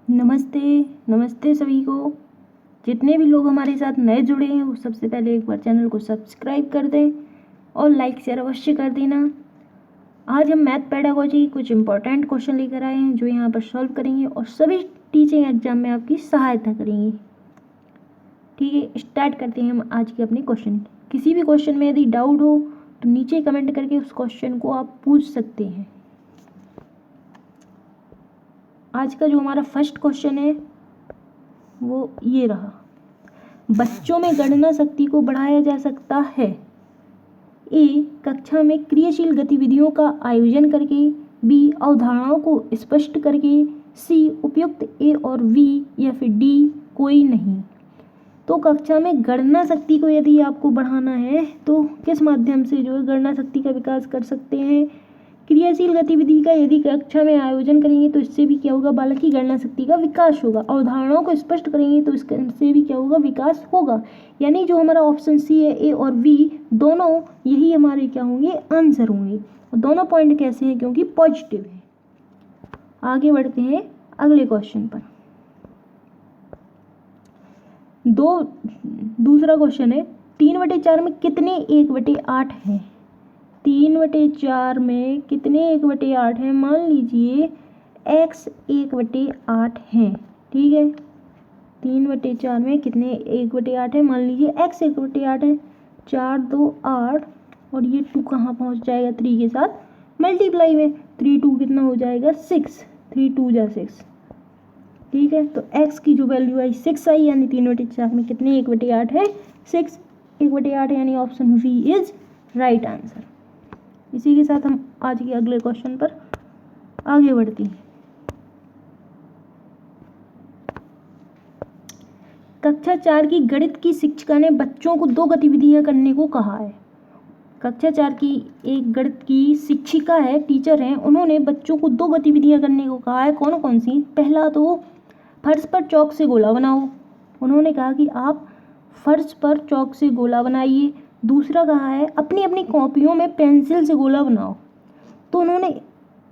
नमस्ते नमस्ते सभी को। जितने भी लोग हमारे साथ नए जुड़े हैं वो सबसे पहले एक बार चैनल को सब्सक्राइब कर दें और लाइक शेयर अवश्य कर देना। आज हम मैथ पेडागोजी कुछ इम्पोर्टेंट क्वेश्चन लेकर आए हैं जो यहाँ पर सॉल्व करेंगे और सभी टीचिंग एग्जाम में आपकी सहायता करेंगे। ठीक है, स्टार्ट करते हैं हम आज के अपने क्वेश्चन। किसी भी क्वेश्चन में यदि डाउट हो तो नीचे कमेंट करके उस क्वेश्चन को आप पूछ सकते हैं। आज का जो हमारा फर्स्ट क्वेश्चन है वो ये रहा। बच्चों में गणना शक्ति को बढ़ाया जा सकता है। ए, कक्षा में क्रियाशील गतिविधियों का आयोजन करके। बी, अवधारणाओं को स्पष्ट करके। सी, उपयुक्त ए और बी या फिर डी कोई नहीं। तो कक्षा में गणना शक्ति को यदि आपको बढ़ाना है तो किस माध्यम से जो है गणना शक्ति का विकास कर सकते हैं। क्रियाशील गतिविधि का यदि कक्षा में आयोजन करेंगे तो इससे भी क्या होगा, बालक की गणना शक्ति का विकास होगा। अवधारणाओं को स्पष्ट करेंगे तो इससे भी क्या होगा, विकास होगा। यानी जो हमारा ऑप्शन सी है, ए और बी दोनों यही हमारे क्या होंगे, आंसर होंगे। दोनों पॉइंट कैसे हैं, क्योंकि पॉजिटिव है। आगे बढ़ते हैं अगले क्वेश्चन पर। दूसरा क्वेश्चन है 3/4 में कितने 1/8 हैं। 3/4 में कितने 1/8 हैं। मान लीजिए x 1/8 हैं। ठीक है, 3/4 में कितने 1/8 है, मान लीजिए x 1/8 है। 4 2 8 और ये 2 कहाँ पहुँच जाएगा, 3 के साथ मल्टीप्लाई में। 3 2 कितना हो जाएगा, 6। 3 2 जा 6। ठीक है, तो x की जो वैल्यू आई 6 आई, यानी 3/4 में कितने 1/8 है, 6 1/8, यानी option B is right answer. इसी के साथ हम आज के अगले क्वेश्चन पर आगे बढ़ते हैं। कक्षा 4 की गणित की शिक्षिका ने बच्चों को 2 गतिविधियां करने को कहा है। कक्षा 4 की एक गणित की शिक्षिका है, टीचर हैं, उन्होंने बच्चों को 2 गतिविधियां करने को कहा है। कौन कौन सी। पहला तो फर्श पर चौक से गोला बनाओ। उन्होंने कहा कि आप फर्श पर चौक से गोला बनाइए। दूसरा कहा है अपनी अपनी कॉपियों में पेंसिल से गोला बनाओ। तो उन्होंने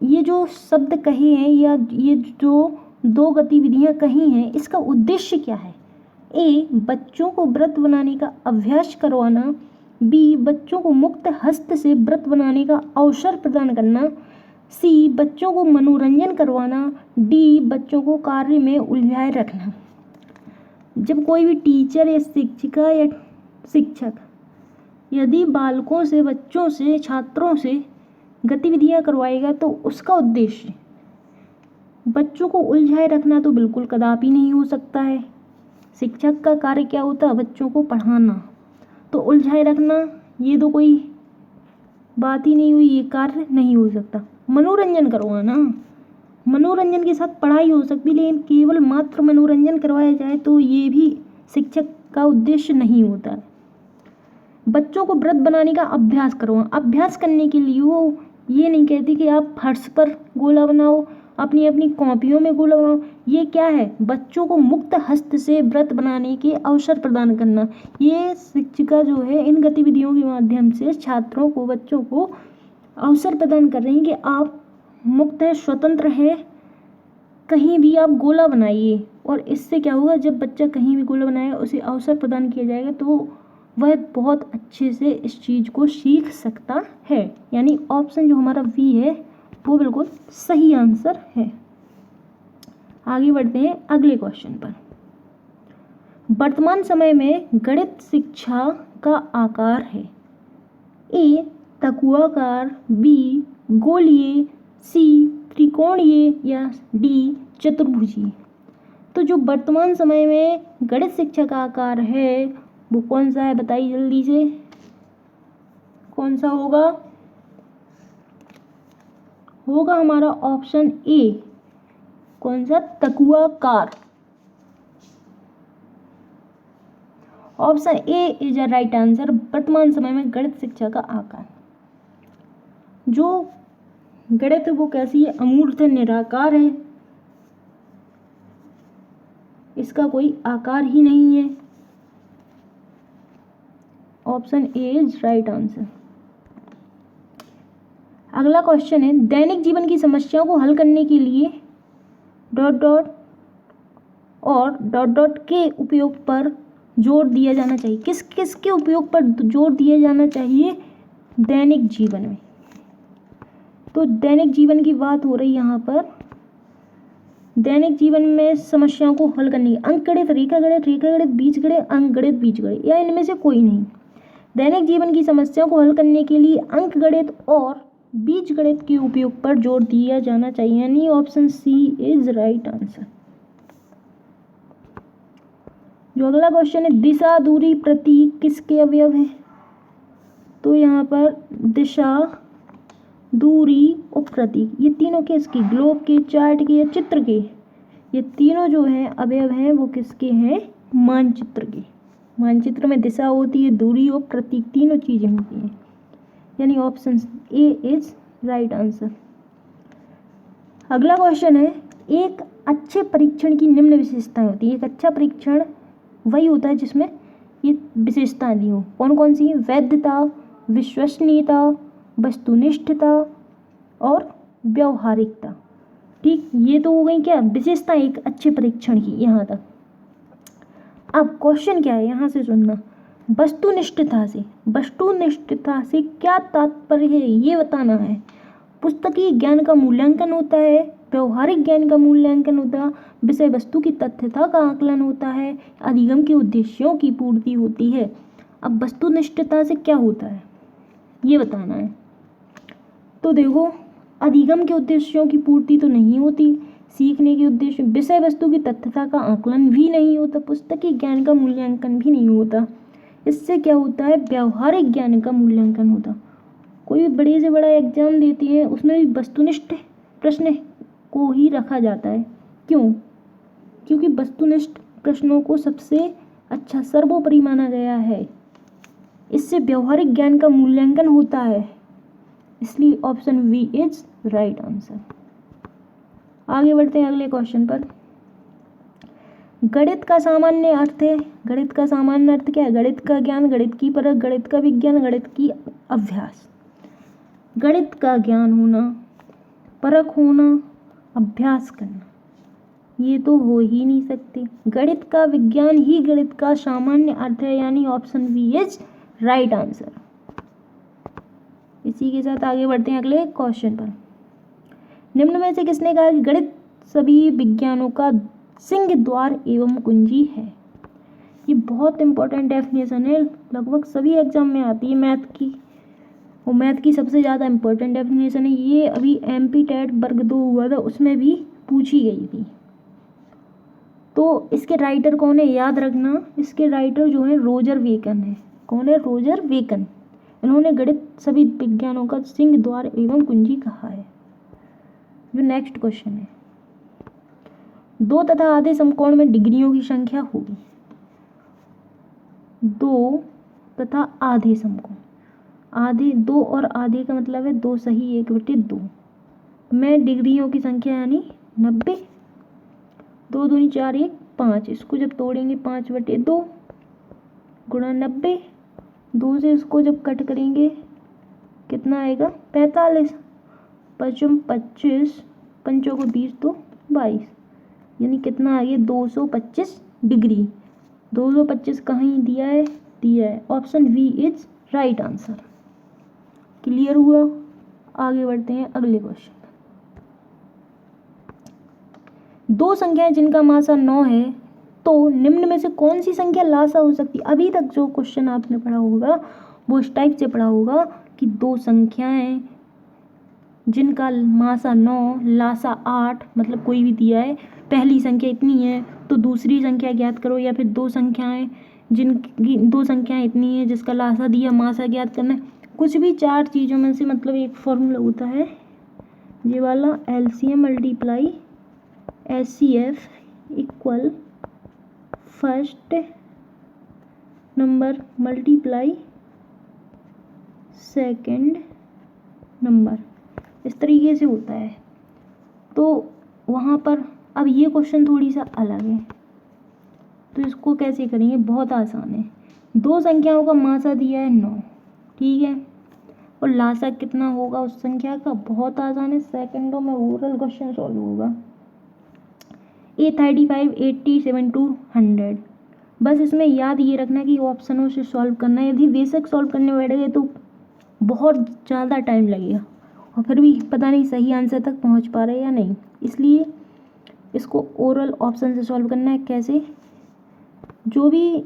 ये जो शब्द कहे हैं या ये जो 2 गतिविधियां कही हैं, इसका उद्देश्य क्या है। ए, बच्चों को वृत्त बनाने का अभ्यास करवाना। बी, बच्चों को मुक्त हस्त से वृत्त बनाने का अवसर प्रदान करना। सी, बच्चों को मनोरंजन करवाना। डी, बच्चों को कार्य में उलझाए रखना। जब कोई भी टीचर या शिक्षिका या शिक्षक यदि बालकों से, बच्चों से, छात्रों से गतिविधियां करवाएगा तो उसका उद्देश्य बच्चों को उलझाए रखना तो बिल्कुल कदापि नहीं हो सकता है। शिक्षक का कार्य क्या होता है, बच्चों को पढ़ाना। तो उलझाए रखना ये तो कोई बात ही नहीं हुई, ये कार्य नहीं हो सकता। मनोरंजन करवाना, मनोरंजन के साथ पढ़ाई हो सकती, लेकिन केवल मात्र मनोरंजन करवाया जाए तो ये भी शिक्षक का उद्देश्य नहीं होता है। बच्चों को वृत्त बनाने का अभ्यास करवाओ। अभ्यास करने के लिए वो ये नहीं कहती कि आप फर्श पर गोला बनाओ, अपनी अपनी कॉपियों में गोला बनाओ। ये क्या है, बच्चों को मुक्त हस्त से वृत्त बनाने के अवसर प्रदान करना। ये शिक्षिका जो है इन गतिविधियों के माध्यम से छात्रों को, बच्चों को अवसर प्रदान कर रही हैं कि आप मुक्त है, स्वतंत्र है, कहीं भी आप गोला बनाइए। और इससे क्या होगा, जब बच्चा कहीं भी गोला बनाएगा उसे अवसर प्रदान किया जाएगा तो वह बहुत अच्छे से इस चीज़ को सीख सकता है। यानी ऑप्शन जो हमारा बी है वो बिल्कुल सही आंसर है। आगे बढ़ते हैं अगले क्वेश्चन पर। वर्तमान समय में गणित शिक्षा का आकार है। ए, तकुआकार। बी, गोलीय। सी, त्रिकोणीय या डी, चतुर्भुजीय। तो जो वर्तमान समय में गणित शिक्षा का आकार है वो कौन सा है, बताइए जल्दी से, कौन सा होगा। होगा हमारा ऑप्शन ए, कौन सा, तकुआकार। Option A is a right answer. वर्तमान समय में गणित शिक्षा का आकार, जो गणित वो कैसी है, अमूर्त है, निराकार है, इसका कोई आकार ही नहीं है। Option A is right answer. अगला क्वेश्चन है दैनिक जीवन की समस्याओं को हल करने के लिए ... और डॉट डॉट के उपयोग पर जोर दिया जाना चाहिए। किस किस के उपयोग पर जोर दिया जाना चाहिए? दैनिक जीवन में। तो दैनिक जीवन की बात हो रही यहाँ पर। दैनिक जीवन में समस्याओं को हल करने की अंकगणित, रेखागणित, बीजगणित, अंकगणित, बीजगणित या इनमें से कोई नहीं। दैनिक जीवन की समस्याओं को हल करने के लिए अंकगणित और बीजगणित के उपयोग पर जोर दिया जाना चाहिए, यानी option C is right answer. जो अगला क्वेश्चन है, दिशा, दूरी, प्रतीक किसके अवयव हैं? तो यहाँ पर दिशा, दूरी और प्रतीक ये तीनों किसके? ग्लोब के, चार्ट के या चित्र के? ये तीनों जो हैं अवयव हैं वो किसके हैं? मानचित्र के। मानचित्र में दिशा होती है, दूरी और प्रतीक तीनों चीजें होती हैं, यानी option A is right answer. अगला क्वेश्चन है, एक अच्छे परीक्षण की निम्न विशेषताएं होती है। एक अच्छा परीक्षण वही होता है जिसमें ये विशेषताएं दी हो। कौन कौन सी? वैधता, विश्वसनीयता, वस्तुनिष्ठता और व्यवहारिकता। ठीक, ये तो हो गई क्या विशेषता एक अच्छे परीक्षण की यहाँ तक। अब क्वेश्चन क्या है यहाँ से सुनना, वस्तुनिष्ठता से क्या तात्पर्य है ये बताना है। पुस्तकीय ज्ञान का मूल्यांकन होता है, व्यवहारिक ज्ञान का मूल्यांकन होता है, विषय वस्तु की तथ्यता का आकलन होता है, अधिगम के उद्देश्यों की पूर्ति होती है। अब वस्तुनिष्ठता से क्या होता है ये बताना है। तो देखो, अधिगम के उद्देश्यों की पूर्ति तो नहीं होती, सीखने के उद्देश्य, विषय वस्तु की तथ्यता का आकलन भी नहीं होता, पुस्तकीय ज्ञान का मूल्यांकन भी नहीं होता। इससे क्या होता है? व्यवहारिक ज्ञान का मूल्यांकन होता। कोई भी बड़े से बड़ा एग्जाम देती है उसमें भी वस्तुनिष्ठ प्रश्न को ही रखा जाता है। क्यों? क्योंकि वस्तुनिष्ठ प्रश्नों को सबसे अच्छा सर्वोपरि माना गया है। इससे व्यवहारिक ज्ञान का मूल्यांकन होता है, इसलिए option B is right answer. आगे बढ़ते हैं अगले क्वेश्चन पर। गणित का सामान्य अर्थ है। गणित का सामान्य अर्थ क्या है? गणित का ज्ञान, गणित की परख, गणित का विज्ञान, गणित की अभ्यास। गणित का ज्ञान होना, परख होना, अभ्यास करना, ये तो हो ही नहीं सकते। गणित का विज्ञान ही गणित का सामान्य अर्थ है, यानी option B is right answer. इसी के साथ आगे बढ़ते हैं अगले क्वेश्चन पर। निम्न में से किसने कहा कि गणित सभी विज्ञानों का सिंह द्वार एवं कुंजी है? ये बहुत इंपॉर्टेंट डेफिनेशन है, लगभग सभी एग्जाम में आती है मैथ की, और मैथ की सबसे ज़्यादा इंपॉर्टेंट डेफिनेशन है ये। अभी एमपी टेट वर्ग 2 हुआ था, उसमें भी पूछी गई थी। तो इसके राइटर कौन है याद रखना, इसके राइटर जो है रोजर बेकन है। कौन है? Roger Bacon. इन्होंने गणित सभी विज्ञानों का सिंह द्वार एवं कुंजी कहा है। जो नेक्स्ट क्वेश्चन है, 2 तथा आधे समकोण में डिग्रियों की संख्या होगी। 2 तथा आधे समकोण, आधे 2 और आधे का मतलब है 2 सही 1/2 में डिग्रियों की संख्या यानी 90। 2 दूनी 4 1 5, इसको जब तोड़ेंगे 5/2 गुणा 90, 2 से इसको जब कट करेंगे कितना आएगा? 45। 5 25, 5 को 20 तो 22, यानी कितना आ गया? 225 डिग्री। 225 कहीं दिया है? दिया है। Option B is right answer. Clear हुआ? आगे बढ़ते हैं अगले क्वेश्चन। 2 संख्याएं जिनका मासा 9 है, तो निम्न में से कौन सी संख्या लासा हो सकती है? अभी तक जो क्वेश्चन आपने पढ़ा होगा वो इस टाइप से पढ़ा होगा कि 2 संख्याएं जिनका मासा 9, लासा 8, मतलब कोई भी दिया है, पहली संख्या इतनी है तो दूसरी संख्या ज्ञात करो, या फिर 2 संख्याएं जिनकी 2 संख्याएं इतनी है जिसका लासा दिया मासा ज्ञात करना है। कुछ भी 4 चीज़ों में से, मतलब एक फॉर्मूला होता है ये वाला, LCM multiply HCF equal first number multiply second number, इस तरीके से होता है। तो वहाँ पर अब ये क्वेश्चन थोड़ी सा अलग है, तो इसको कैसे करेंगे? बहुत आसान है। 2 संख्याओं का मासा दिया है 9, ठीक है, और लासा कितना होगा उस संख्या का? बहुत आसान है, सेकंडों में ओरल क्वेश्चन सॉल्व होगा। A 35, 80, 72, 100। बस इसमें याद ये रखना कि ऑप्शनों से सॉल्व करना है। यदि बेसिक सॉल्व करने बैठेंगे तो बहुत ज़्यादा टाइम लगेगा और फिर भी पता नहीं सही आंसर तक पहुंच पा रहे या नहीं। इसलिए इसको ओरल ऑप्शन से सॉल्व करना है। कैसे? जो भी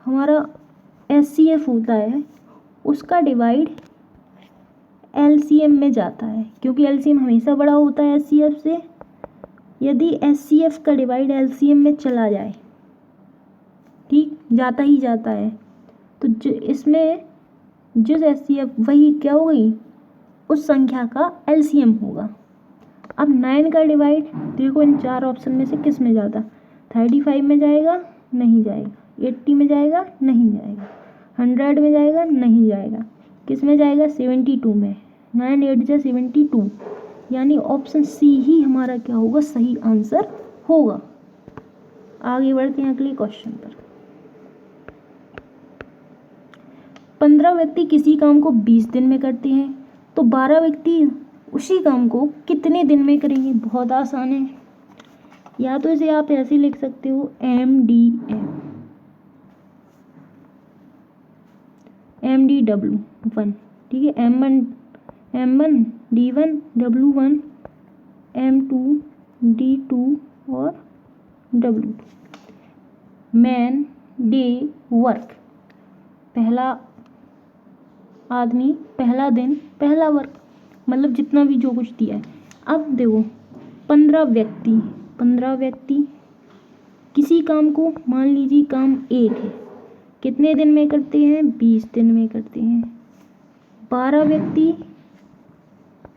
हमारा HCF होता है उसका डिवाइड LCM में जाता है, क्योंकि LCM हमेशा बड़ा होता है HCF से। यदि HCF का डिवाइड LCM में चला जाए, ठीक, जाता ही जाता है, तो इसमें जिस HCF वही क्या हो गई, उस संख्या का LCM होगा। अब 9 का डिवाइड देखो इन चार ऑप्शन में से किस में जाता? 35 में जाएगा, नहीं जाएगा। 80 में जाएगा, नहीं जाएगा। 100 में जाएगा, नहीं जाएगा। किस में जाएगा? 72 में। 9 8 जा 72, यानी ऑप्शन सी ही हमारा क्या होगा, सही आंसर होगा। आगे बढ़ते हैं अगले क्वेश्चन पर। 15 व्यक्ति किसी काम को 20 दिन में करते हैं, तो 12 व्यक्ति उसी काम को कितने दिन में करेंगे? बहुत आसान है। या तो इसे आप ऐसे लिख सकते हो MDW1, ठीक है। M1 D1 W1 M2 D2 और W2। मैन डे वर्क, पहला आदमी, पहला दिन, पहला वर्क, मतलब जितना भी जो कुछ दिया है। अब देखो 15 व्यक्ति किसी काम को, मान लीजिए काम 1 है, कितने दिन में करते हैं? 20 दिन में करते हैं। 12 व्यक्ति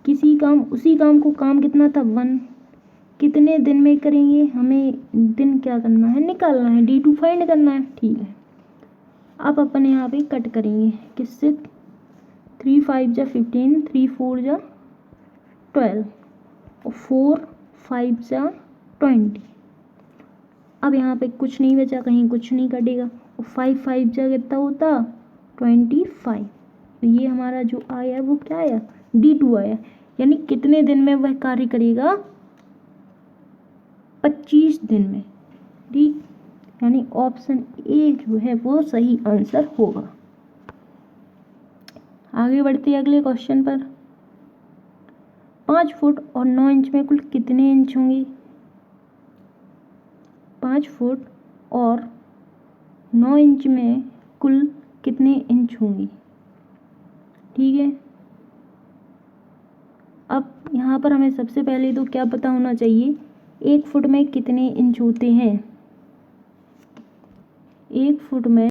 किसी काम, उसी काम को, काम कितना था? 1, कितने दिन में करेंगे? हमें दिन क्या करना है? निकालना है, D2 फाइंड करना है, ठीक है। अब अपन यहाँ पे कट करेंगे किससे? 3 5 जा 15, 3 4 जा 12 और 4 5 जा 20। अब यहाँ पे कुछ नहीं बचा, कहीं कुछ नहीं कटेगा, और 5 5 जा कितना होता? 25। तो ये हमारा जो आया वो क्या आया? D2 आया। यानी कितने दिन में वह कार्य करेगा? 25 दिन में, ठीक। यानी ऑप्शन ए जो है वो सही आंसर होगा। आगे बढ़ते हैं अगले क्वेश्चन पर। 5 फुट और 9 इंच में कुल कितने इंच होंगे? 5 फुट और 9 इंच में कुल कितने इंच होंगे? ठीक है। अब यहाँ पर हमें सबसे पहले तो क्या पता होना चाहिए, 1 फुट में कितने इंच होते हैं? 1 फुट में